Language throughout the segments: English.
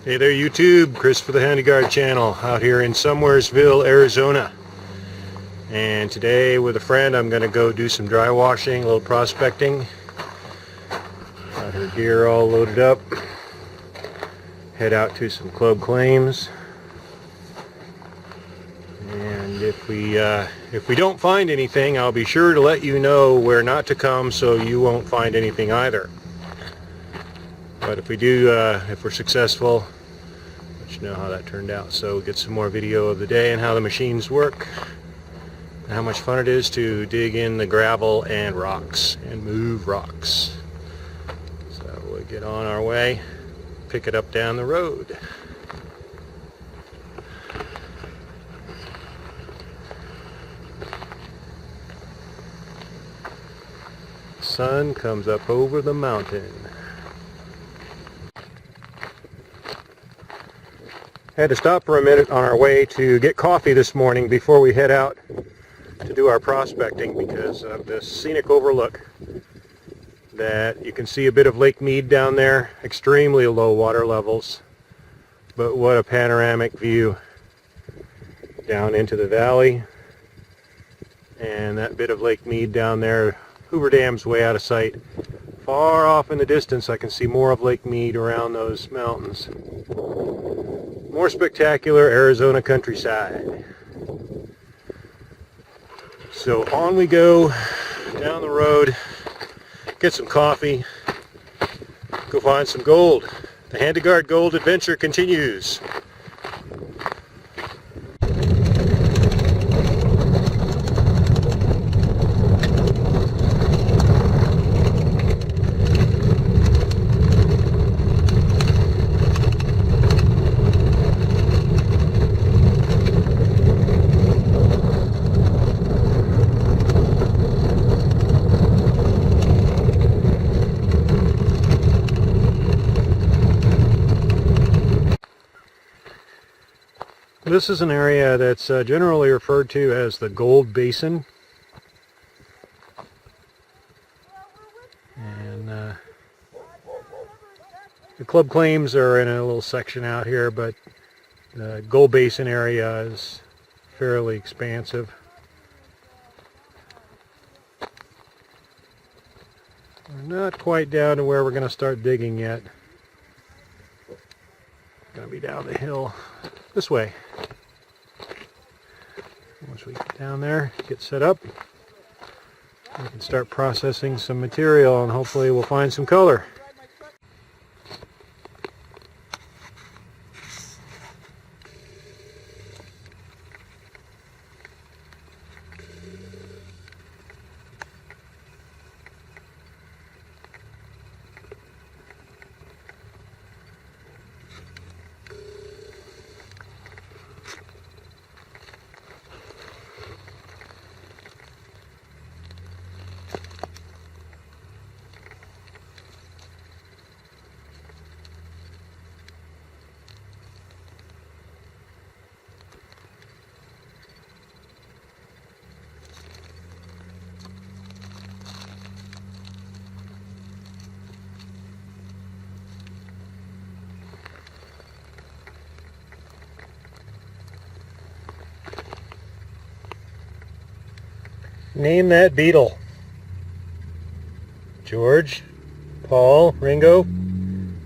Hey there YouTube, Chris for the Handy Guard channel out here in Somewheresville, Arizona. And today with a friend I'm going to go do some dry washing, a little prospecting. Got her gear all loaded up. Head out to some club claims. And if we don't find anything, I'll be sure to let you know where not to come so you won't find anything either. But if we do, if we're successful, I'll let you know how that turned out. So we'll get some more video of the day and how the machines work, and how much fun it is to dig in the gravel and rocks and move rocks. So we'll get on our way, pick it up down the road. Sun comes up over the mountain. Had to stop for a minute on our way to get coffee this morning before we head out to do our prospecting because of this scenic overlook that you can see a bit of Lake Mead down there, extremely low water levels, but what a panoramic view down into the valley. And that bit of Lake Mead down there, Hoover Dam's way out of sight. Far off in the distance I can see more of Lake Mead around those mountains. More spectacular Arizona countryside. So on we go down the road, get some coffee, go find some gold. The Handy Guard Gold adventure continues. This is an area that's generally referred to as the Gold Basin. And the club claims are in a little section out here, but the Gold Basin area is fairly expansive. We're not quite down to where we're going to start digging yet. Going to be down the hill this way. Once we get down there, get set up, we can start processing some material and hopefully we'll find some color. Name that beetle. George, Paul, Ringo,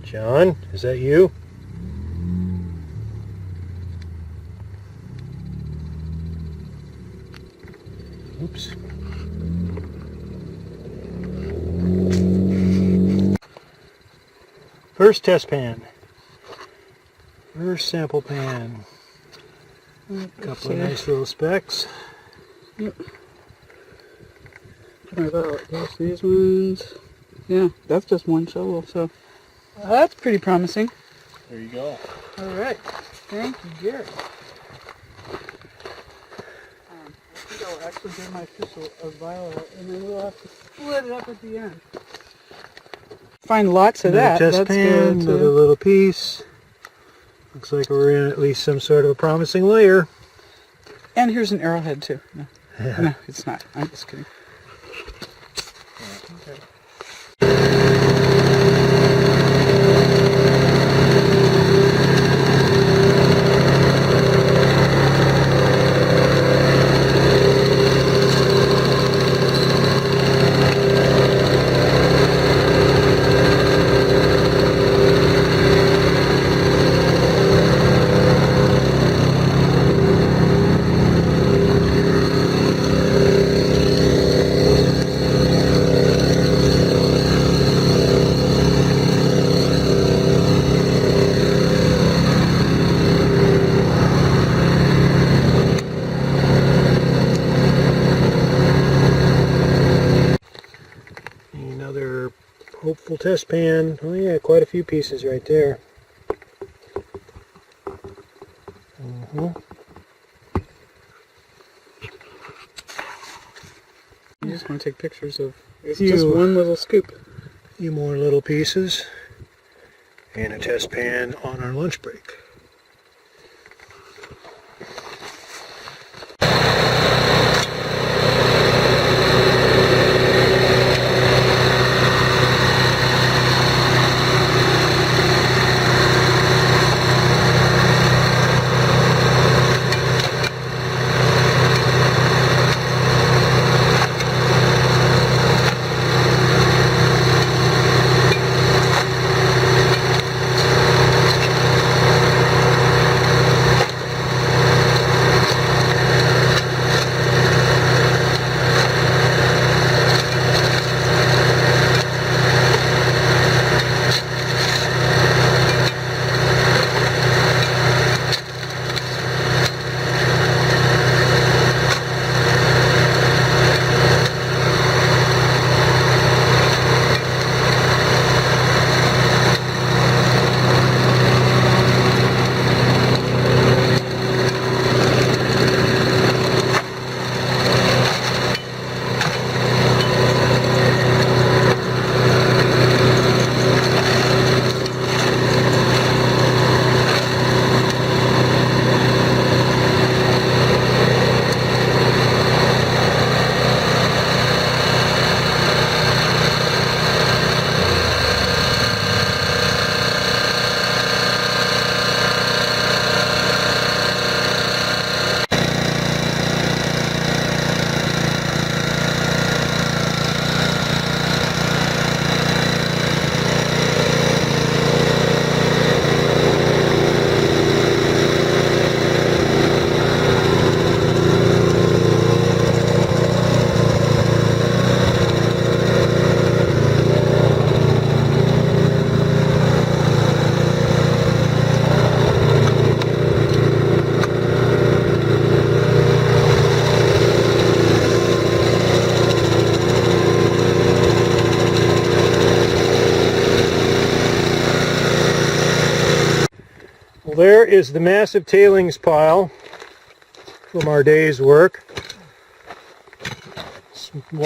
John, is that you? Oops. First test pan. First sample pan. A couple of nice little specks. Yep. There's these ones. Yeah, that's just one shovel, so that's pretty promising. There you go. All right. Thank you, Gary. I think I'll actually give my pistol a violet, and then we'll have to split it up at the end. Find lots of that. Test that's pan, good. another little piece. Looks like we're in at least some sort of a promising layer. And here's an arrowhead too. No, no, it's not. I'm just kidding. Okay. test pan. Oh yeah, quite a few pieces right there. You just want to take pictures of just Few. one little scoop. A few more little pieces. And a test pan on our lunch break. Well, there is the massive tailings pile from our day's work.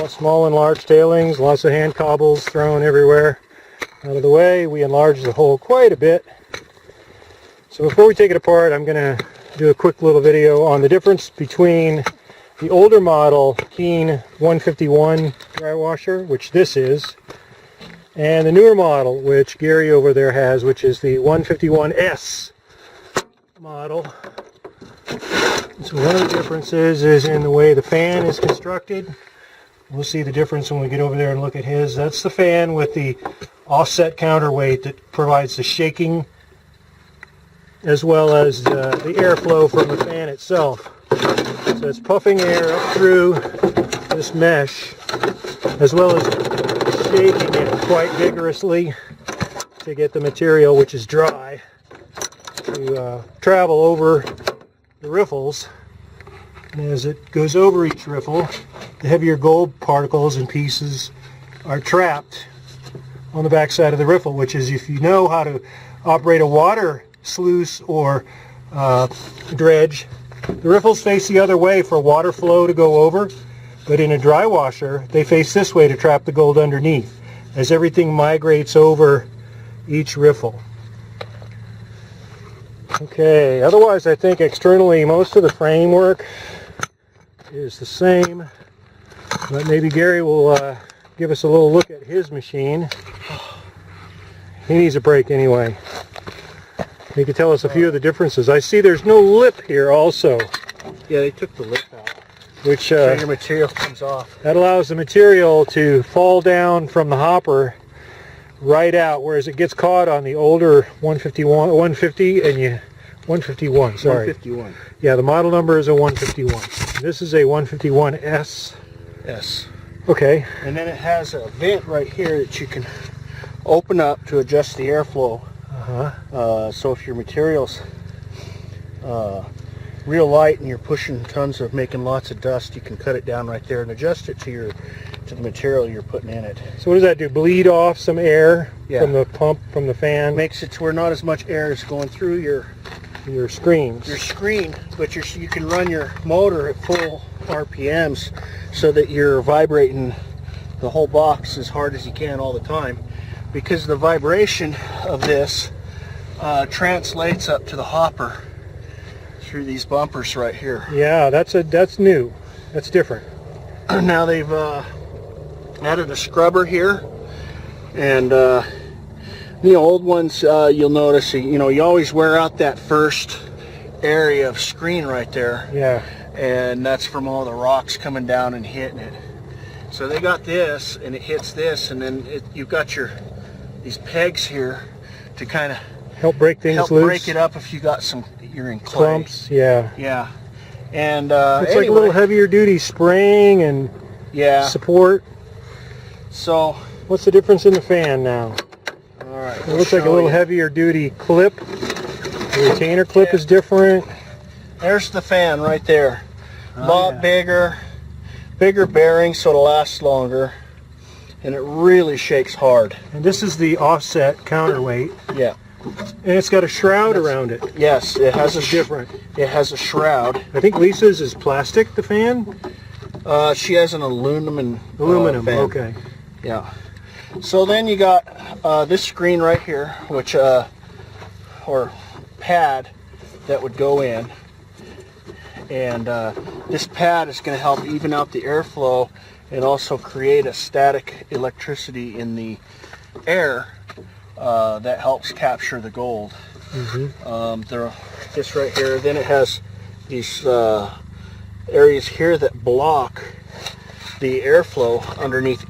Small and large tailings, lots of hand cobbles thrown everywhere. Out of the way, we enlarged the hole quite a bit. So before we take it apart, I'm going to do a quick little video on the difference between the older model Keen 151 dry washer, which this is, and the newer model, which Gary over there has, which is the 151S model. So one of the differences is in the way the fan is constructed. We'll see the difference when we get over there and look at his. That's the fan with the offset counterweight that provides the shaking as well as the airflow from the fan itself. So it's puffing air up through this mesh as well as shaking it quite vigorously to get the material, which is dry, to travel over the riffles. And as it goes over each riffle, the heavier gold particles and pieces are trapped on the back side of the riffle, which is, if you know how to operate a water sluice or dredge, the riffles face the other way for water flow to go over, but in a dry washer they face this way to trap the gold underneath as everything migrates over each riffle. Okay, otherwise I think externally most of the framework is the same, but maybe Gary will give us a little look at his machine. He needs a break anyway. He can tell us a few of the differences. I see there's no lip here also. Yeah, they took the lip out. Which So your material comes off. that allows the material to fall down from the hopper right out, whereas it gets caught on the older 150 and 151, sorry. 151. Yeah, the model number is a 151. This is a 151S. Yes. Okay. And then it has a vent right here that you can open up to adjust the airflow. So if your material's real light and you're pushing tons of making lots of dust, you can cut it down right there and adjust it to to the material you're putting in it. So what does that do? Bleed off some air Yeah. from the pump, from the fan? Makes it to where not as much air is going through your screens. screen, but you can run your motor at full RPMs so that you're vibrating the whole box as hard as you can all the time, because the vibration of this translates up to the hopper through these bumpers right here. Yeah, that's new. That's different. Now they've added a scrubber here, and the old ones, you'll notice, you always wear out that first area of screen right there. Yeah. And that's from all the rocks coming down and hitting it. So they got this, and it hits this, and then you've got these pegs here to kind of help break things help loose. break it up if you're in clay. Clumps. Yeah. Yeah. And It's like a little heavier duty spring and yeah. support. So What's the difference in the fan now? all right. It looks like a little heavier duty clip. The retainer clip is different. There's the fan right there. A lot yeah. bigger bearing, so it'll last longer, and it really shakes hard. And this is the offset counterweight, Yeah. and it's got a shroud around it. Yes, it has a Different. It has a shroud. I think Lisa's is plastic. The fan. She has an aluminum. Aluminum. Fan. Okay. Yeah. So then you got this screen right here, which or pad that would go in, and this pad is going to help even out the airflow and also create a static electricity in the air that helps capture the gold. This right here, then it has these areas here that block the airflow underneath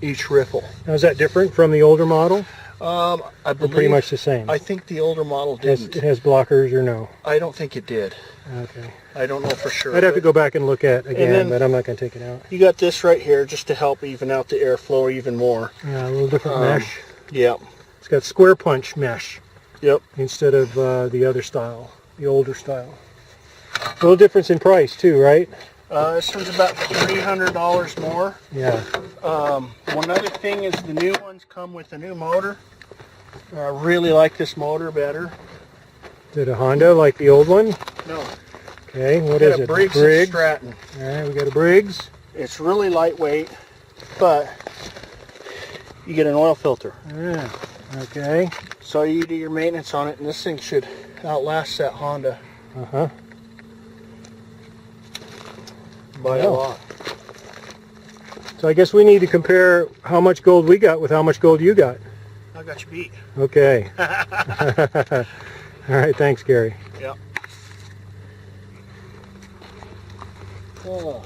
each ripple. Now, is that different from the older model? I Or believe pretty much the same. I think the older model It has, didn't. it has blockers or no? I don't think it did. Okay. I don't know for sure. I'd have to go back and look at again, then- but I'm not going to take it out. You got this right here just to help even out the airflow even more. Yeah, a little different mesh. Yep. It's got square punch mesh Yep. instead of the other style, the older style. A little difference in price too, right? This one's about $300 more. Yeah. One other thing is the new ones come with a new motor. I really like this motor better. Is it a Honda like the old one? No. Okay, what Got is a it? Briggs and Stratton. All right, we got a Briggs. It's really lightweight, but you get an oil filter. Yeah. Okay. So you do your maintenance on it, and this thing should outlast that Honda Uh-huh. by a lot. So I guess we need to compare how much gold we got with how much gold you got. I got you beat. Okay. All right, thanks, Gary. Yep. Oh.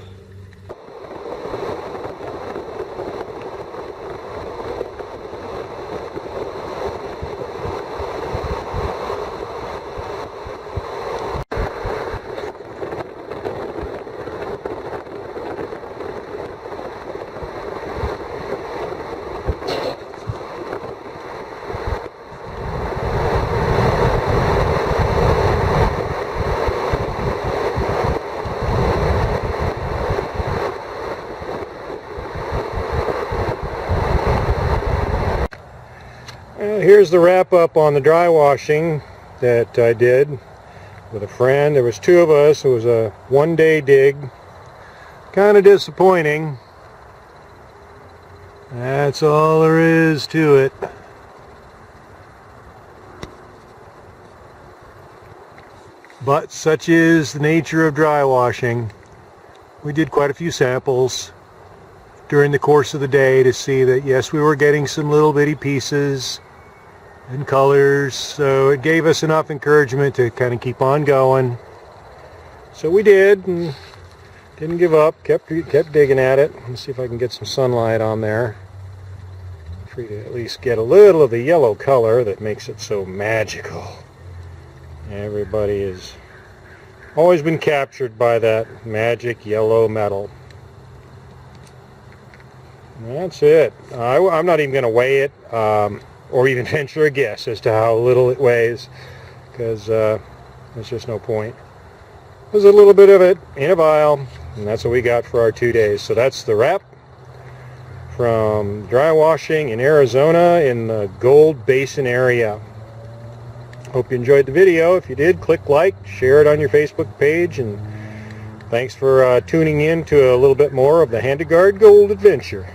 Here's the wrap up on the dry washing that I did with a friend. There was two of us. It was a one-day dig. Kind of disappointing. That's all there is to it. But such is the nature of dry washing. We did quite a few samples during the course of the day to see that yes, we were getting some little bitty pieces and colors, so it gave us enough encouragement to kind of keep on going. So we did, and didn't give up, kept digging at it. Let's see if I can get some sunlight on there. For you to at least get a little of the yellow color that makes it so magical. Everybody has always been captured by that magic yellow metal. And that's it. I'm not even going to weigh it or even venture a guess as to how little it weighs, because there's just no point. There's a little bit of it in a vial, and that's what we got for our 2 days. So that's the wrap from dry washing in Arizona in the Gold Basin area. Hope you enjoyed the video. If you did, click like, share it on your Facebook page, and thanks for tuning in to a little bit more of the Handegard Gold Adventure.